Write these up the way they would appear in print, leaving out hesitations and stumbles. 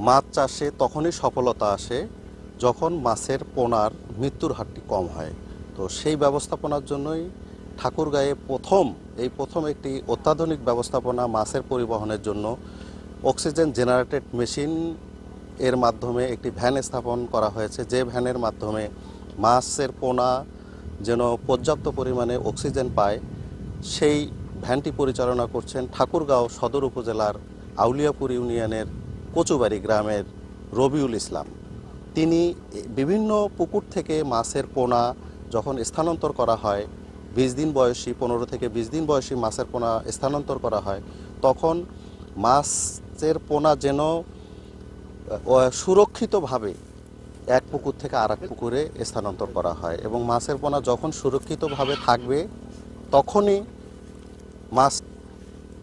মাছ চাষে তখনই সফলতা আসে যখন মাছের পোনার মৃত্যুর হারটি কম হয়। তো সেই ব্যবস্থাপনার জন্যই ঠাকুরগাঁয়ে প্রথম একটি অত্যাধুনিক ব্যবস্থাপনা মাছের পরিবহনের জন্য অক্সিজেন জেনারেটেড মেশিন এর মাধ্যমে একটি ভ্যান স্থাপন করা হয়েছে, যে ভ্যানের মাধ্যমে মাছের পোনা যেন পর্যাপ্ত পরিমাণে অক্সিজেন পায় সেই ভ্যানটি পরিচালনা করছেন ঠাকুরগাঁও সদর উপজেলার আউলিয়াপুর ইউনিয়নের কচুবাড়ি গ্রামের রবিউল ইসলাম। তিনি বিভিন্ন পুকুর থেকে মাছের পোনা যখন স্থানান্তর করা হয়, 20 দিন বয়সী 15 থেকে 20 দিন বয়সী মাছের পোনা স্থানান্তর করা হয়, তখন মাছের পোনা যেন সুরক্ষিতভাবে এক পুকুর থেকে আর এক পুকুরে স্থানান্তর করা হয় এবং মাছের পোনা যখন সুরক্ষিতভাবে থাকবে তখনই মাছ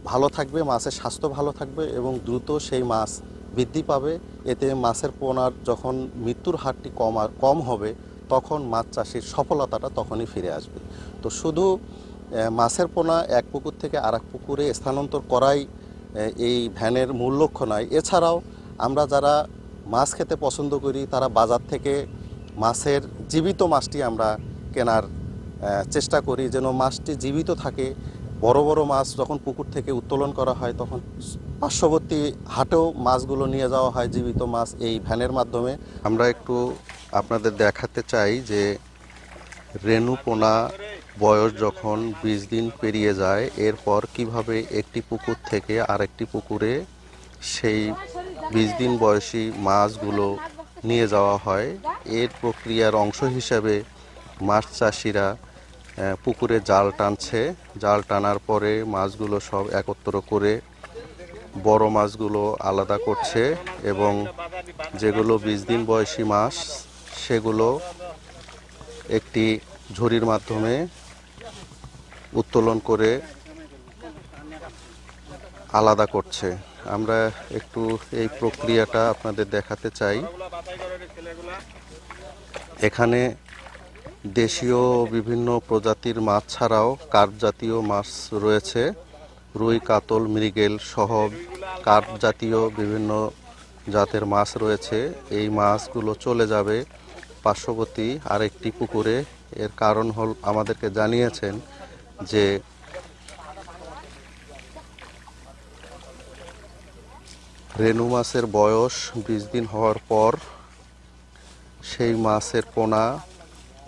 ভালো থাকবে, মাছের স্বাস্থ্য ভালো থাকবে এবং দ্রুত সেই মাছ বৃদ্ধি পাবে। এতে মাছের পোনার যখন মৃত্যুর হারটি কম হবে তখন মাছ চাষির সফলতাটা তখনই ফিরে আসবে। তো শুধু মাছের পোনা এক পুকুর থেকে আর এক পুকুরে স্থানান্তর করাই এই ভ্যানের মূল লক্ষ্য নয়। এছাড়াও আমরা যারা মাছ খেতে পছন্দ করি তারা বাজার থেকে মাছের জীবিত মাছটি আমরা কেনার চেষ্টা করি, যেন মাছটি জীবিত থাকে। বড় বড় মাছ যখন পুকুর থেকে উত্তোলন করা হয় তখন পার্শ্ববর্তী হাটেও মাছগুলো নিয়ে যাওয়া হয় জীবিত মাছ এই ভ্যানের মাধ্যমে। আমরা একটু আপনাদের দেখাতে চাই যে রেণু পোনা বয়স যখন 20 দিন পেরিয়ে যায় এরপর কিভাবে একটি পুকুর থেকে আরেকটি পুকুরে সেই 20 দিন বয়সী মাছগুলো নিয়ে যাওয়া হয়। এর প্রক্রিয়ার অংশ হিসাবে মাছ চাষিরা পুকুরে জাল টানছে। জাল টানার পরে মাছগুলো সব একত্র করে বড় মাছগুলো আলাদা করছে এবং যেগুলো 20 দিন বয়সী মাছ সেগুলো একটি ঝুড়ির মাধ্যমে উত্তোলন করে আলাদা করছে। আমরা একটু এই প্রক্রিয়াটা আপনাদের দেখাতে চাই। এখানে দেশীয় বিভিন্ন প্রজাতির মাছ ছাড়াও কার্প জাতীয় মাছ রয়েছে, রুই, কাতল, মৃগেল সহ কার্প জাতীয় বিভিন্ন জাতের মাছ রয়েছে। এই মাছগুলো চলে যাবে পার্শ্ববর্তী আরেকটি পুকুরে। এর কারণ হল আমাদেরকে জানিয়েছেন যে রেণু মাছের বয়স 20 দিন হওয়ার পর সেই মাছের পোনা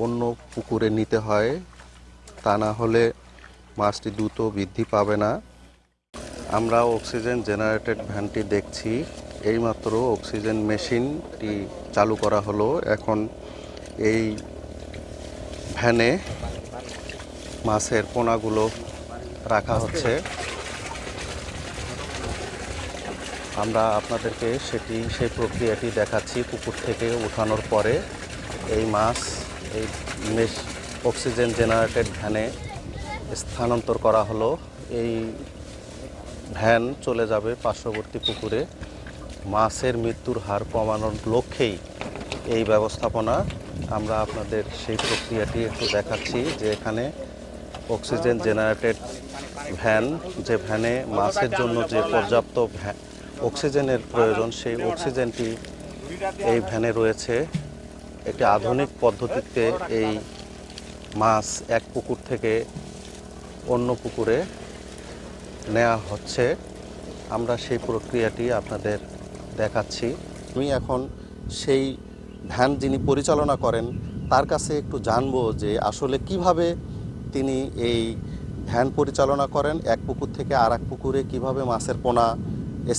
অন্য পুকুরে নিতে হয়, তা না হলে মাছটি দ্রুত বৃদ্ধি পাবে না। আমরা অক্সিজেন জেনারেটেড ভ্যানটি দেখছি, এইমাত্র অক্সিজেন মেশিনটি চালু করা হলো। এখন এই ভ্যানে মাছের পোনাগুলো রাখা হচ্ছে। আমরা আপনাদেরকে সেই প্রক্রিয়াটি দেখাচ্ছি। পুকুর থেকে উঠানোর পরে এই মাছ এই অক্সিজেন জেনারেটেড ভ্যানে স্থানান্তর করা হলো। এই ভ্যান চলে যাবে পার্শ্ববর্তী পুকুরে। মাছের মৃত্যুর হার কমানোর লক্ষ্যেই এই ব্যবস্থাপনা। আমরা আপনাদের সেই প্রক্রিয়াটি একটু দেখাচ্ছি যে এখানে অক্সিজেন জেনারেটেড ভ্যান, যে ভ্যানে মাছের জন্য যে পর্যাপ্ত অক্সিজেনের প্রয়োজন সেই অক্সিজেনটি এই ভ্যানে রয়েছে। একটি আধুনিক পদ্ধতিতে এই মাছ এক পুকুর থেকে অন্য পুকুরে নেওয়া হচ্ছে। আমরা সেই প্রক্রিয়াটি আপনাদের দেখাচ্ছি। আমি এখন সেই ভ্যান যিনি পরিচালনা করেন তার কাছে একটু জানবো যে আসলে কিভাবে তিনি এই ভ্যান পরিচালনা করেন, এক পুকুর থেকে আর এক পুকুরে কিভাবে মাছের পোনা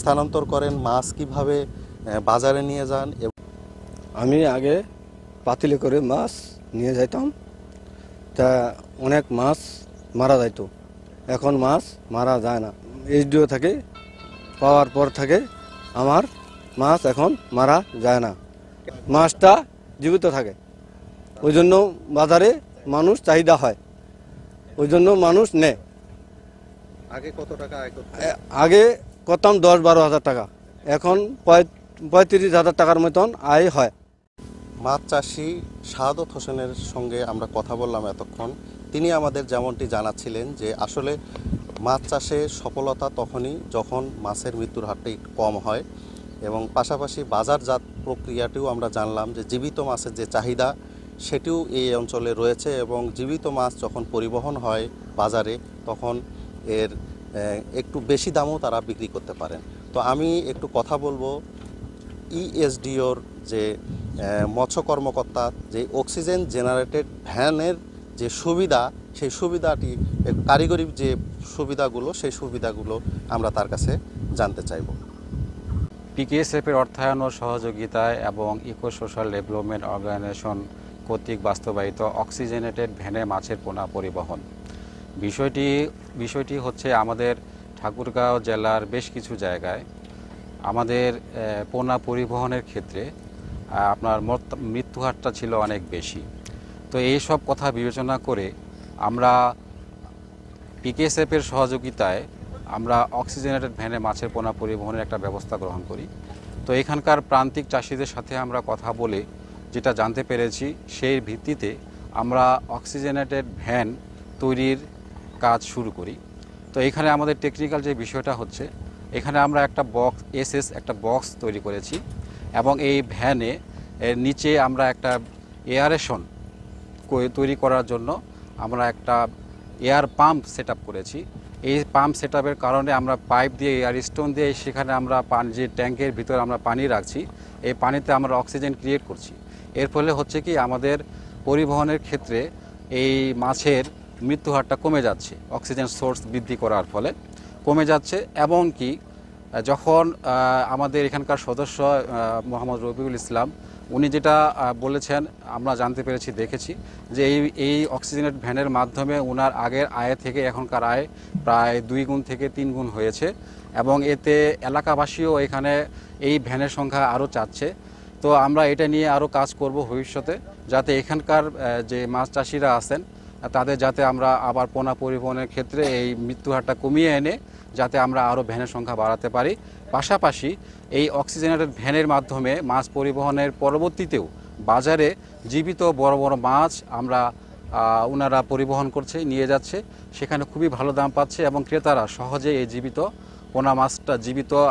স্থানান্তর করেন, মাছ কিভাবে বাজারে নিয়ে যান। আমি আগে পাতিলে করে মাছ নিয়ে যাইতাম, তা অনেক মাছ মারা যাইত। এখন মাছ মারা যায় না। এইচডিও থেকে পাওয়ার পর থেকে আমার মাছ এখন মারা যায় না, মাছটা জীবিত থাকে। ওই জন্য বাজারে মানুষ চাহিদা হয়, ওই জন্য মানুষ নেয়। আগে কত টাকা আয় করতেন? আগে করতাম 10-12 হাজার টাকা, এখন 35,000 টাকার মতন আয় হয়। মাছ চাষি শাহাদত হোসেনের সঙ্গে আমরা কথা বললাম এতক্ষণ। তিনি আমাদের যেমনটি জানাচ্ছিলেন যে আসলে মাছ চাষে সফলতা তখনই যখন মাছের মৃত্যুর হারটা একটু কম হয় এবং পাশাপাশি বাজারজাত প্রক্রিয়াটিও আমরা জানলাম যে জীবিত মাছের যে চাহিদা সেটিও এই অঞ্চলে রয়েছে এবং জীবিত মাছ যখন পরিবহন হয় বাজারে তখন এর একটু বেশি দামও তারা বিক্রি করতে পারেন। তো আমি একটু কথা বলবো ইএসডিওর যে মৎস্য কর্মকর্তা যে অক্সিজেন জেনারেটেড ভ্যানের যে সুবিধা সেই সুবিধাটি কারিগরি যে সুবিধাগুলো সেই সুবিধাগুলো আমরা তার কাছে জানতে চাইব। পিকেএসএফের অর্থায়ন ও সহযোগিতায় এবং ইকো সোশ্যাল ডেভেলপমেন্ট অর্গানাইজেশন কর্তৃক বাস্তবায়িত অক্সিজেনেটেড ভ্যানে মাছের পোনা পরিবহন বিষয়টি হচ্ছে আমাদের ঠাকুরগাঁও জেলার বেশ কিছু জায়গায় আমাদের পোনা পরিবহনের ক্ষেত্রে আপনার মৃত্যুহারটা ছিল অনেক বেশি। তো এই সব কথা বিবেচনা করে আমরা পিকেএসএফের সহযোগিতায় আমরা অক্সিজেনেটেড ভ্যানে মাছের পোনা পরিবহনের একটা ব্যবস্থা গ্রহণ করি। তো এখানকার প্রান্তিক চাষিদের সাথে আমরা কথা বলে যেটা জানতে পেরেছি সেই ভিত্তিতে আমরা অক্সিজেনেটেড ভ্যান তৈরির কাজ শুরু করি। তো এখানে আমাদের টেকনিক্যাল যে বিষয়টা হচ্ছে এখানে আমরা একটা একটা বক্স তৈরি করেছি এবং এই ভ্যানে এর নিচে আমরা একটা এয়ারেশন তৈরি করার জন্য আমরা একটা এয়ার পাম্প সেট করেছি। এই পাম্প সেট কারণে আমরা পাইপ দিয়ে এয়ার স্টোন দিয়ে সেখানে আমরা পানি যে ট্যাঙ্কের ভিতরে আমরা পানি রাখছি এই পানিতে আমরা অক্সিজেন ক্রিয়েট করছি। এর ফলে হচ্ছে কি আমাদের পরিবহনের ক্ষেত্রে এই মাছের মৃত্যুহারটা কমে যাচ্ছে, অক্সিজেন সোর্স বৃদ্ধি করার ফলে কমে যাচ্ছে। এবং কি যখন আমাদের এখানকার সদস্য মোহাম্মদ রবিউল ইসলাম উনি যেটা বলেছেন আমরা জানতে পেরেছি দেখেছি যে এই অক্সিজেনেট ভ্যানের মাধ্যমে ওনার আগের আয় থেকে এখনকার আয় প্রায় 2 গুণ থেকে 3 গুণ হয়েছে এবং এতে এলাকাবাসীও এখানে এই ভ্যানের সংখ্যা আরও চাচ্ছে। তো আমরা এটা নিয়ে আরও কাজ করব ভবিষ্যতে যাতে এখানকার যে মাছ চাষিরা আছেন তাদের যাতে আমরা আবার পোনা পরিবহনের ক্ষেত্রে এই মৃত্যুহারটা কমিয়ে এনে যাতে আমরা আরও ভ্যানের সংখ্যা বাড়াতে পারি। পাশাপাশি এই অক্সিজেনেটেড ভ্যানের মাধ্যমে মাছ পরিবহনের পরবর্তীতেও বাজারে জীবিত বড় বড় মাছ আমরা ওনারা পরিবহন করছে নিয়ে যাচ্ছে, সেখানে খুবই ভালো দাম পাচ্ছে এবং ক্রেতারা সহজে এই জীবিত পোনা মাছটা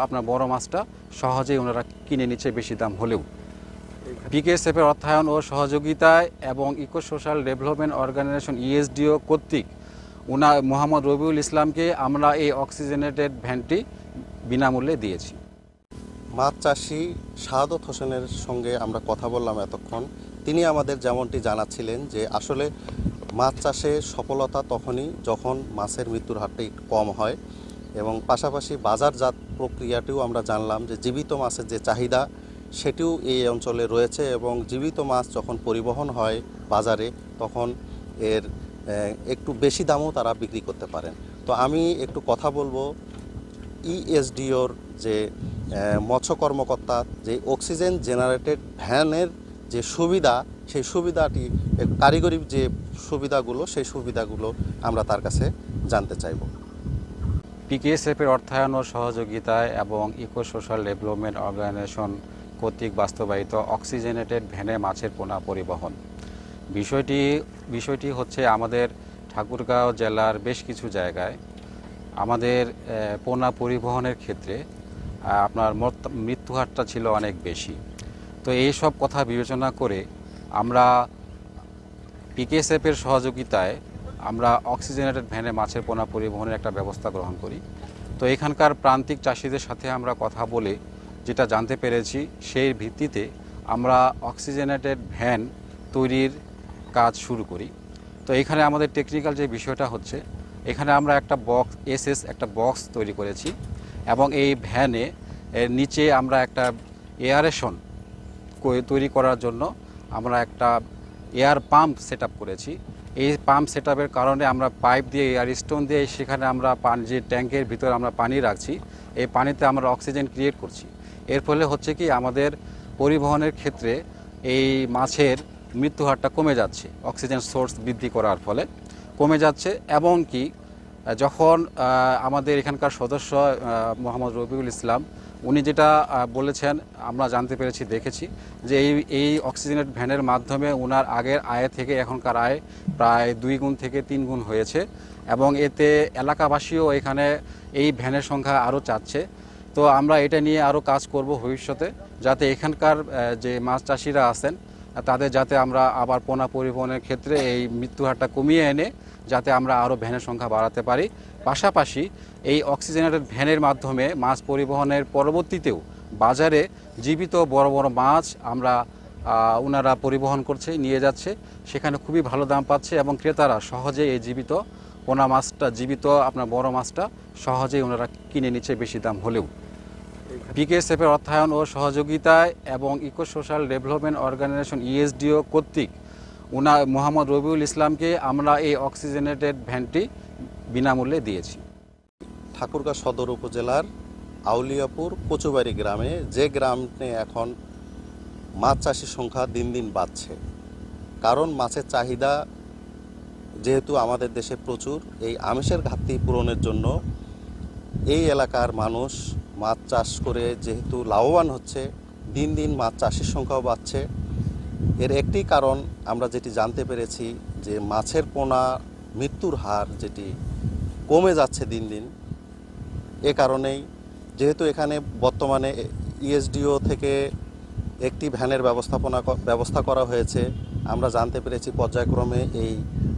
আপনার বড় মাছটা সহজেই ওনারা কিনে নিচ্ছে বেশি দাম হলেও। পিকেএসএফের অর্থায়ন ও সহযোগিতায় এবং eco social development organization ESDO কর্তৃক মোহাম্মদ রবিউল ইসলামকে আমরা এই অক্সিজেনেটেড ভ্যানটি বিনামূল্যে দিয়েছি। মাছ চাষি শাহাদত হোসেনের সঙ্গে আমরা কথা বললাম এতক্ষণ। তিনি আমাদের যেমনটি জানাচ্ছিলেন যে আসলে মাছ চাষে সফলতা তখনই যখন মাছের মৃত্যুর হারটা একটু কম হয় এবং পাশাপাশি বাজারজাত প্রক্রিয়াটিও আমরা জানলাম যে জীবিত মাছের যে চাহিদা সেটিও এই অঞ্চলে রয়েছে এবং জীবিত মাছ যখন পরিবহন হয় বাজারে তখন এর একটু বেশি দামও তারা বিক্রি করতে পারেন। তো আমি একটু কথা বলবো ইএসডিওর যে মৎস্য কর্মকর্তা যে অক্সিজেন জেনারেটেড ভ্যানের যে সুবিধা সেই সুবিধাটি কারিগরি যে সুবিধাগুলো সেই সুবিধাগুলো আমরা তার কাছে জানতে চাইব। পিকেএসএফের অর্থায়ন ও সহযোগিতায় এবং ইকো সোশ্যাল ডেভেলপমেন্ট অর্গানাইজেশন কর্তৃক বাস্তবায়িত অক্সিজেনেটেড ভ্যানে মাছের পোনা পরিবহন বিষয়টি হচ্ছে আমাদের ঠাকুরগাঁও জেলার বেশ কিছু জায়গায় আমাদের পোনা পরিবহনের ক্ষেত্রে আপনার মৃত্যুহারটা ছিল অনেক বেশি। তো এই সব কথা বিবেচনা করে আমরা পিকেএসএফের সহযোগিতায় আমরা অক্সিজেনেটেড ভ্যানে মাছের পোনা পরিবহনের একটা ব্যবস্থা গ্রহণ করি। তো এখানকার প্রান্তিক চাষিদের সাথে আমরা কথা বলে যেটা জানতে পেরেছি সেই ভিত্তিতে আমরা অক্সিজেনেটেড ভ্যান তৈরির কাজ শুরু করি। তো এখানে আমাদের টেকনিক্যাল যে বিষয়টা হচ্ছে এখানে আমরা একটা বক্স তৈরি করেছি এবং এই ভ্যানে এর নিচে আমরা একটা এয়ারেশন তৈরি করার জন্য আমরা একটা এয়ার পাম্প সেট করেছি। এই পাম্প সেট কারণে আমরা পাইপ দিয়ে এয়ার স্টোন দিয়ে সেখানে আমরা যে ট্যাঙ্কের ভিতরে আমরা পানি রাখছি এই পানিতে আমরা অক্সিজেন ক্রিয়েট করছি। এর ফলে হচ্ছে কি আমাদের পরিবহনের ক্ষেত্রে এই মাছের মৃত্যুহারটা কমে যাচ্ছে, অক্সিজেন সোর্স বৃদ্ধি করার ফলে কমে যাচ্ছে। এবং কি যখন আমাদের এখানকার সদস্য মোহাম্মদ রবিউল ইসলাম উনি যেটা বলেছেন আমরা জানতে পেরেছি দেখেছি যে এই অক্সিজেনেট ভ্যানের মাধ্যমে ওনার আগের আয় থেকে এখনকার আয় প্রায় 2 গুণ থেকে 3 গুণ হয়েছে এবং এতে এলাকাবাসীও এখানে এই ভ্যানের সংখ্যা আরও চাচ্ছে। তো আমরা এটা নিয়ে আরও কাজ করব ভবিষ্যতে, যাতে এখানকার যে মাছ চাষিরা আছেন তাদের যাতে আমরা আবার পোনা পরিবহনের ক্ষেত্রে এই মৃত্যু হারটা কমিয়ে এনে যাতে আমরা আরও ভ্যানের সংখ্যা বাড়াতে পারি। পাশাপাশি এই অক্সিজেনেটেড ভ্যানের মাধ্যমে মাছ পরিবহনের পরবর্তীতেও বাজারে জীবিত বড় বড় মাছ আমরা ওনারা পরিবহন করছে, নিয়ে যাচ্ছে, সেখানে খুবই ভালো দাম পাচ্ছে এবং ক্রেতারা সহজেই এই জীবিত পোনা মাছটা, জীবিত আপনার বড় মাছটা সহজেই ওনারা কিনে নিচ্ছে বেশি দাম হলেও। বিকেএসএফের অর্থায়ন ও সহযোগিতায় এবং eco social development organization ESDO কর্তৃক মোহাম্মদ রবিউল ইসলামকে আমরা এই অক্সিজেনেটেড ভ্যানটি বিনামূল্যে দিয়েছি। ঠাকুরগাঁও সদর উপজেলার আউলিয়াপুর কচুবাড়ি গ্রামে, যে গ্রামে এখন মাছ চাষির সংখ্যা দিন দিন বাড়ছে, কারণ মাছের চাহিদা যেহেতু আমাদের দেশে প্রচুর, এই আমিষের ঘাটতি পূরণের জন্য এই এলাকার মানুষ মাছ চাষ করে যেহেতু লাভবান হচ্ছে, দিন দিন মাছ চাষির সংখ্যাও বাড়ছে। এর একটি কারণ আমরা যেটি জানতে পেরেছি যে মাছের পোনা মৃত্যুর হার যেটি কমে যাচ্ছে দিন দিন। এ কারণেই যেহেতু এখানে বর্তমানে ইএসডিও থেকে একটি ভ্যানের ব্যবস্থা করা হয়েছে, আমরা জানতে পেরেছি পর্যায়ক্রমে এই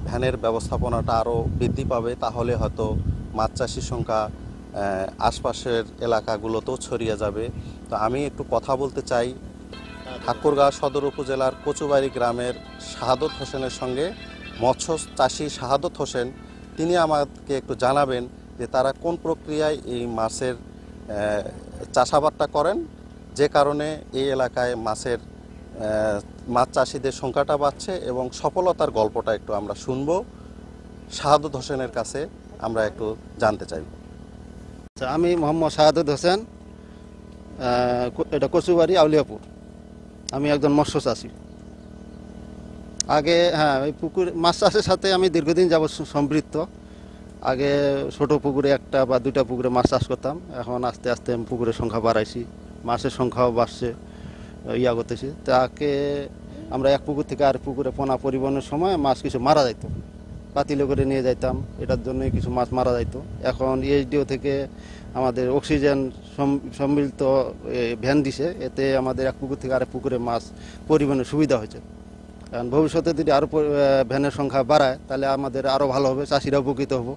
ভ্যানের ব্যবস্থাপনাটা আরও বৃদ্ধি পাবে, তাহলে হয়তো মাছ চাষির সংখ্যা আশপাশের এলাকাগুলোতেও ছড়িয়ে যাবে। তো আমি একটু কথা বলতে চাই ঠাকুরগাঁও সদর উপজেলার কচুবাড়ি গ্রামের শাহাদত হোসেনের সঙ্গে। মৎস্য চাষি শাহাদত হোসেন তিনি আমাকে একটু জানাবেন যে তারা কোন প্রক্রিয়ায় এই মাছের চাষাবাদটা করেন, যে কারণে এই এলাকায় মাছ চাষিদের সংখ্যাটা বাড়ছে, এবং সফলতার গল্পটা একটু আমরা শুনব। শাহাদত হোসেনের কাছে আমরা একটু জানতে চাইব। আমি মোহাম্মদ শাহাদত হোসেন, এটা কচুবাড়ি আউলিয়াপুর। আমি একজন মৎস্য চাষি। আগে ওই পুকুর মাছ চাষের সাথে আমি দীর্ঘদিন যাবৎ সম্পৃক্ত। আগে ছোট পুকুরে একটা বা দুইটা পুকুরে মাছ চাষ করতাম, এখন আস্তে আস্তে আমি পুকুরের সংখ্যা বাড়াইছি, মাছের সংখ্যাও বাড়ছে, করতেছি। তাকে আমরা এক পুকুর থেকে আর পুকুরে পোনা পরিবহনের সময় মাছ কিছু মারা যাইতো, পাতিলে করে নিয়ে যাইতাম, এটার জন্যই কিছু মাছ মারা যাইতো। এখন ইএসডিও থেকে আমাদের অক্সিজেন সম্মিলিত ভ্যান দিছে, এতে আমাদের এক পুকুর থেকে আরেক পুকুরে মাছ পরিবহনের সুবিধা হয়েছে। কারণ ভবিষ্যতে যদি আরও ভ্যানের সংখ্যা বাড়ায় তাহলে আমাদের আরও ভালো হবে, চাষিরা উপকৃত হব।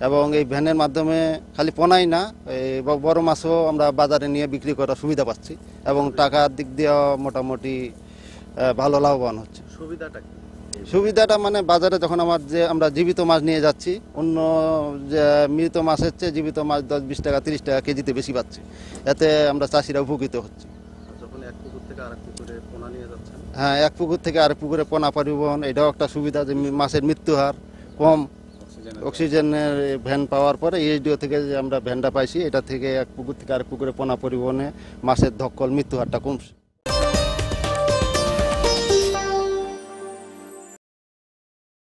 এবং এই ভ্যানের মাধ্যমে খালি পোনাই না, এই বড় মাছও আমরা বাজারে নিয়ে বিক্রি করার সুবিধা পাচ্ছি এবং টাকার দিক দিয়েও মোটামুটি ভালো লাভবান হচ্ছে। সুবিধাটা মানে বাজারে যখন আমরা জীবিত মাছ নিয়ে যাচ্ছি, অন্য যে মৃত মাছের চেয়ে জীবিত মাছ 10-20 টাকা 30 টাকা কেজিতে বেশি পাচ্ছি, এতে আমরা চাষিরা উপকৃত হচ্ছি। যখন এক পুকুর থেকে আরেক পুকুরে পোনা নিয়ে যাচ্ছেন, হ্যাঁ, এক পুকুর থেকে আরেক পুকুরে পোনা পরিবহন, এটাও একটা সুবিধা যে মাছের মৃত্যু হার কম। অক্সিজেনের ভ্যান পাওয়ার পরে ইএসডিও থেকে যে আমরা ভ্যানটা পাইছি, এটা থেকে এক পুকুর থেকে আরেক পুকুরে পোনা পরিবহনে মাছের ধক্কল মৃত্যু হারটা কমছে।